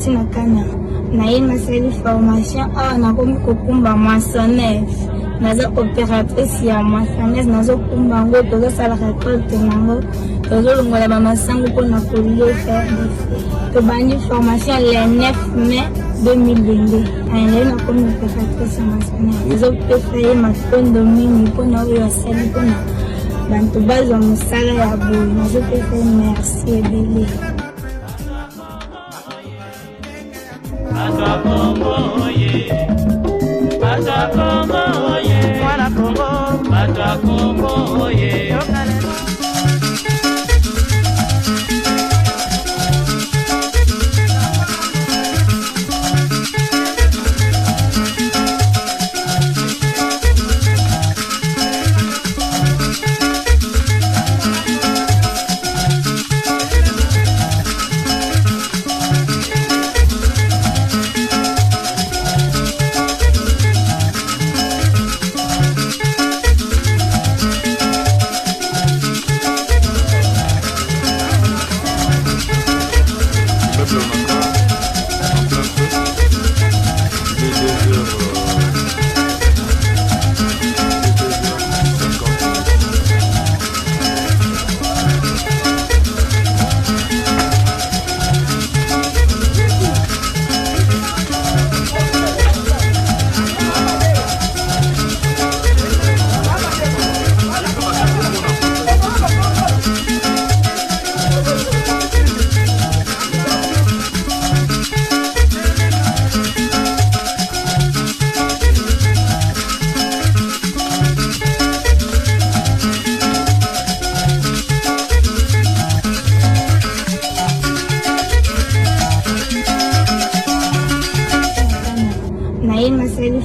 Sinakana na une série formation na komi kokumba maçonneuse naza opératrice ya maçonneuse nazo kumba ngo tozo sala récolte nango tozo longola ba masango pona kolie faire to bandi formation le 9 mai 2022 ayele na komi opératrice ya maçonneuse nazo pefaye matondo mingi pona oyo asali pona bantu bazwa mosala ya boye nazo pefaye merci ebele. Baza Congo ye, Baza Congo ye, Mwana Congo, Baza Congo ye.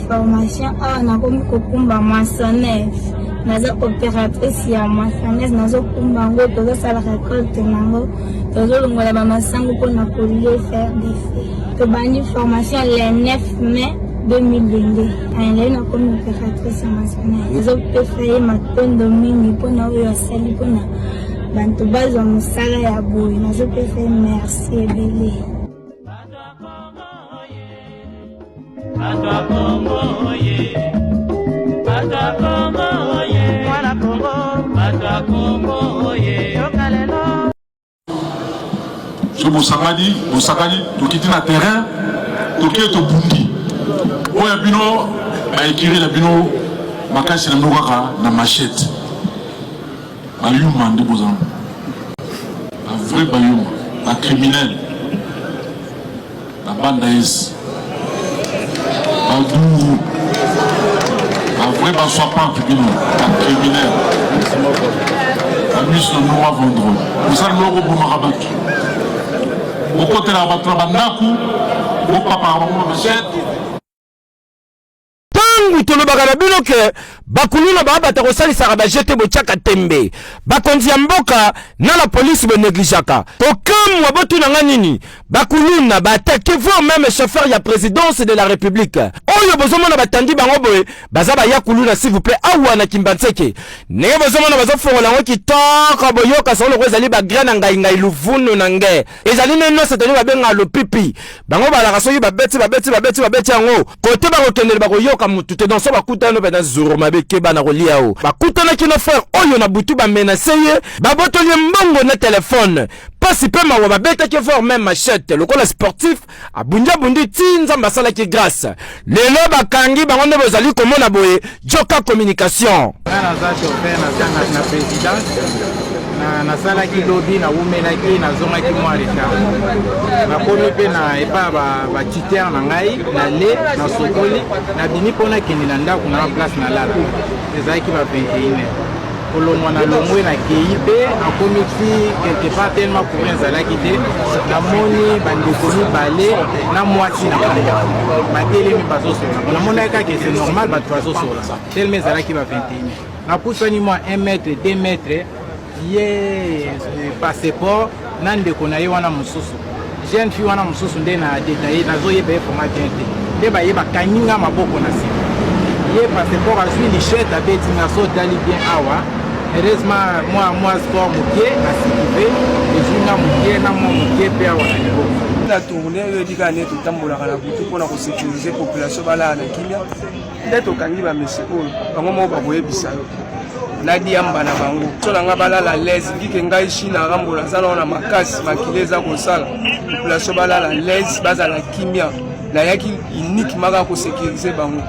Formation na komi kokumba maçonneuse naza opératrice ya maçonneuse nazo kumba ngo tozo sala récolte nango tozo longola ba masango pona kolie faire to bandi formation le 9 mai 2022 ayele na komi opératrice ya maçonneuse nazo pefaye matondo mingi pona oyo asali pona bantu bazwa mosala ya boye nazo pefaye merci ebele. Baza Congo ye, Baza Congo ye, Mwana Congo, Baza Congo ye. So Bosakadi, tokiti na terrain, toki to bundi. Oya bino, ba ekiri la bino, makasi na mnokaka na machette. Bayuma ndi bozan. Un vrai bayuma, un criminel. La bande d'Aïs. Un vrai bassoapant un criminel. Un muscle noir vendredi. Vous savez, le logo pour Marabatu. Au côté de la bateau, au papa, au machette. Tolobaka na bino ke bakuluna babata kosalisa ba jete bochaka tembe bakonzi ya mboka na la police be négligaka tokamwa botuna nga nini bakuluna batake voire même chauffeur ya présidence de la république oyo bozomona batandi bango boye baza ba yakuluna s'il vous plaît awa na Kimbantseke ne bozomona bazofongola ngo kitoko boyoka solo ko ezali ba grana ngai luvunu na nge ezali neno setani ba benga lo pipi bango balaka soki babeti yango kote bakokendele bakoyoka mutu te dans so bakutano bena zoro mabeke bana kolia o bakutana kino frère oyo na butu ba menacer ye babotoli mbongo na téléphone pasi pe mawa babeta ke fort même machette lokola sportif abunja bundi tinza mbasala ki grâce lelo bakangi bango ne bozali komona boye joka communication na zato fe na présidence na sala ki lobby na umela ki na zonga ki mwa retard na komi pe na epa ba tuteur na ngai na le na sokoli na bini pona kini na ndako na place na lala ezaki ba 21 kolongwa na longwe na keibe akomi ti quelque part tellement pour ezala ki te na moni bandeko mibale na mwasi na kanda batelemi bazosola na mona kaka c'est normal bato bazosola tellement ezala ki ba 21 na pusani mwa 1 mètre 2 mètres ye passeport na ndeko na ye wana mususu jeune fille wana mususu nde na détaillé nazoyeba ye format bien te nde bayeba kaninga maboko na sima ye passeport azwi lichette abeti na so dali bien awa heureusement moi sport mokie na sikive ezwinga mokie na mwa mokie mpe awa na liboko na tourner oyo dika ne totambolaka na butu mpona kosécuriser population balala na kimia nde tokangi bamesi oyo bango moko bakoyebisa yo nadiamba na bango so na nga balala lese ngike ngai china arambola aza nao na makasi makili eza kosala population balala lese bazala kimia nayaki unique maka kosécuriser bango.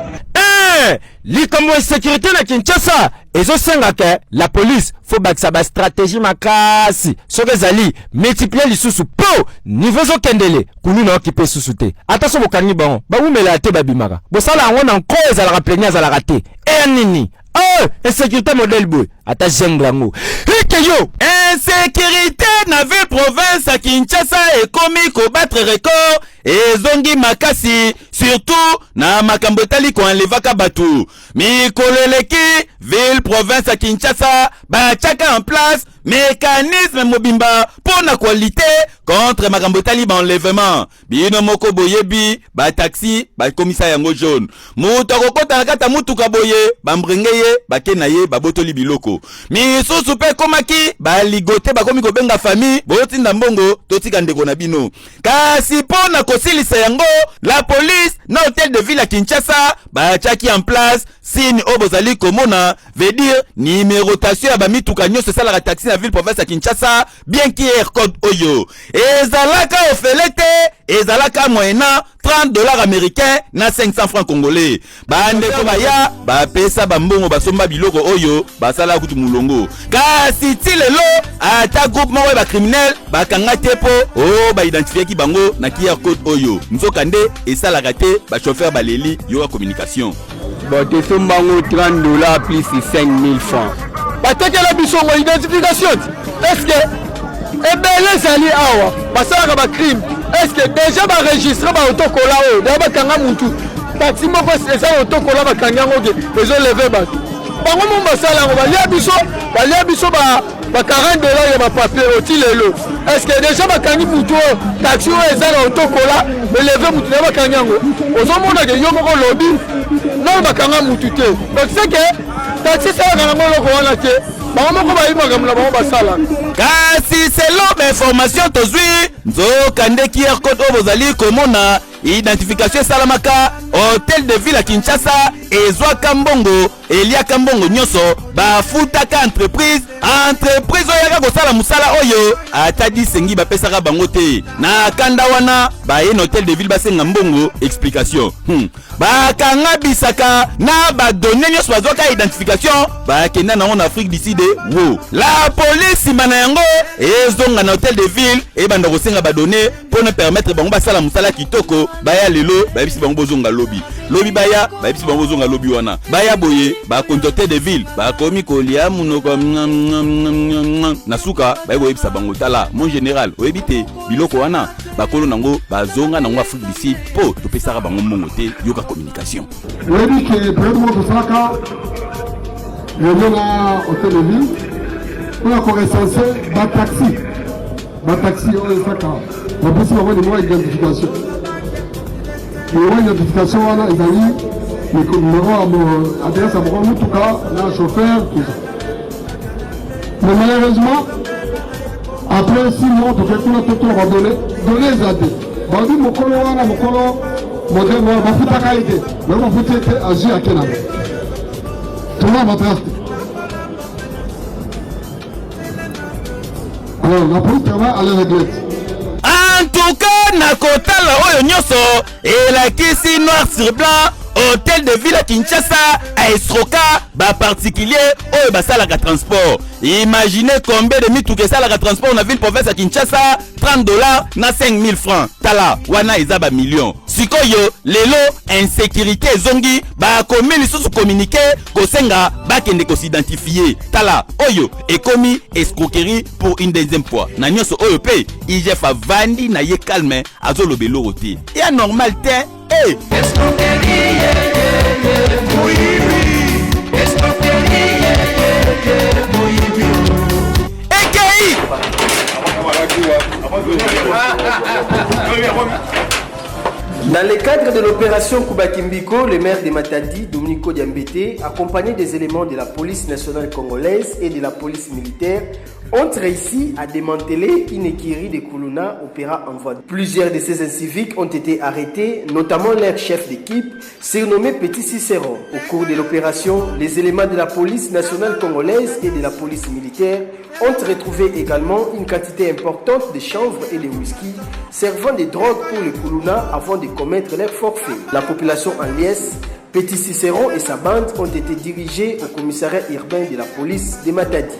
Likambo ya sécurité na Kinshasa ezosenga ke la police faut bakisa ba stratégie makasi soki ezali multiplier lisusu po niveau zokendele kuluna okipe susu te ata so bokani bango bawumela te babimaka bosala yango na nko ezalaka pleni azalaka te nini insécurité modèle boy ata jungle yango yo insécurité na ville province à Kinshasa ekomi kobattre record ezongi makasi surtout na makambo etali koenlevaka batu mikolo eleki ville province à Kinshasa batiaka en place mécanisme mobimba pour na qualité contre makambo etali baenlèvement bino moko boyebi bataxi bakomisa yango jaune moto akokota na kata mutuka boye bambrengeye bake na ye babotoli biloko misusu pe komaki baligote bakomi kobenga famille botinda mbongo totika ndeko na bino kasi pona kosilisa yango la police na hôtel de ville à Kinshasa batiaki en place signe obozali komona veut dire numérotation ya bamituka nyonso esalaka taxi na ville province à Kinshasa bien QR code oyo ezalaka ofelete ezalaka moyena $30 américains na 500 francs congolais bandeko baya bapesa bambongo basomba biloko oyo basala kutu mulongo kasi ti lelo ata groupe moko ba criminel bakanga te po identifier ki bango na QR code oyo nzoka nde esalaka te ba chauffeur baleli yo communication bon te sombango $30 plus 5000 francs batekela bisongo identification est-ce que ebele zali awa basalaka ba crime est-ce que déjà baregistre baautokola oyo daya bakanga mutu taxi moko eza autokola bakanga yango ke ezoleve bato bango mo basala yango balia biso ba $40 ya bapapier oti lelo est-ce que déjà bakangi mutu oyo taxi oyo eza na autokola eleve mutu daya bakanga yango ozomona ke yo moko lobi nano bakanga mutu te donc c'est que taxi salaka nango eloko wana te bango moko bayibaka na bango basala kasi selon bainformation tozwi nzoka nde QR code oyo bozali komona identification esalamaka hôtel de ville à Kinshasa ezwaka mbongo eliaka mbongo nyonso bafutaka entreprise oyo yaka kosala musala oyo ata disengi bapesaka bango te na kanda wana baye na hôtel de ville basenga mbongo explication bakanga bisaka na badonne nyonso bazwaka identification bakenda nango na Afrique du Sud wo la police mana yango ezonga na hôtel de ville ebanda kosenga badonne pour ne permettre bango basala musala kitoko baya lelo bayebisi bango bozonga lobi baya bayebisi bango bozonga lobi wana baya boye bakonjote de ville bakomi kolia munoko na suka bayebisa bango tala mon général oyebi te biloko wana bakolo nango bazonga nango Afrique du Sud po topesaka bango mbongo te yoka communication oyebi ke vraiment tosalaka réunion na hôtel de ville mpona korecense bataxi oyo esaka bapesi bango de moya identification identification wana ezali numéro adresse à moko mutuka na chauffeur tout ça mais malheureusement après 6 mois tokekuna totona badonne eza te badi mokolo wana mokolo moderne wana bafutaka ye te mais bafuti ete azwi ake na tona batrace te alors la police travaille à la regrette. En tout cas na kotala oyo nyonso elakisi noir sur blanc hôtel de ville à Kinshasa a escroqué ba particulier oyo basalaka transport. Imaginez combien de mituka esalaka transport na ville province à Kinshasa $30 na 5000 francs tala wana eza ba million sikoyo lelo insécurité zongi ba komi lisusu communiquer kosenga bakende ko s'identifier tala oyo ekomi escroquerie pour une deuxième fois na nyonso oyo pe IGF avandi na ye calme azolobelo roté et normal te eh escroquerie Dans le cadre de l'opération Kubakimbiko, le maire de Matadi, Dominico Diambete, accompagné des éléments de la police nationale congolaise et de la police militaire, ont réussi à démanteler une écurie de Kuluna opéra en voie. Plusieurs de ces inciviques ont été arrêtés, notamment leur chef d'équipe, surnommé Petit Cicéron. Au cours de l'opération, les éléments de la police nationale congolaise et de la police militaire ont retrouvé également une quantité importante de chanvre et de whisky servant de drogue pour les Kuluna avant de commettre leur forfait. La population en liesse, Petit Cicéron et sa bande ont été dirigés au commissariat urbain de la police de Matadi.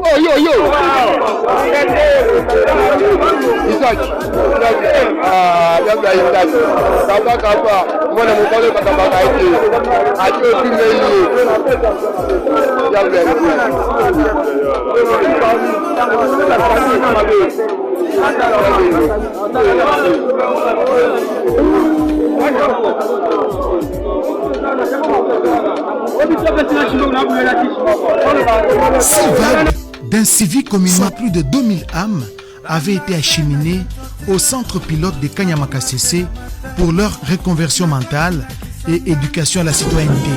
Oh yo yo. Isaac. Labda Isaac. Kapa. Mwana mukole kapa kaiti. Acho timeli. Labda. D'un civique communal, plus de 2000 âmes avaient été acheminées au centre pilote de Kanyama Kasese pour leur reconversion mentale et éducation à la citoyenneté.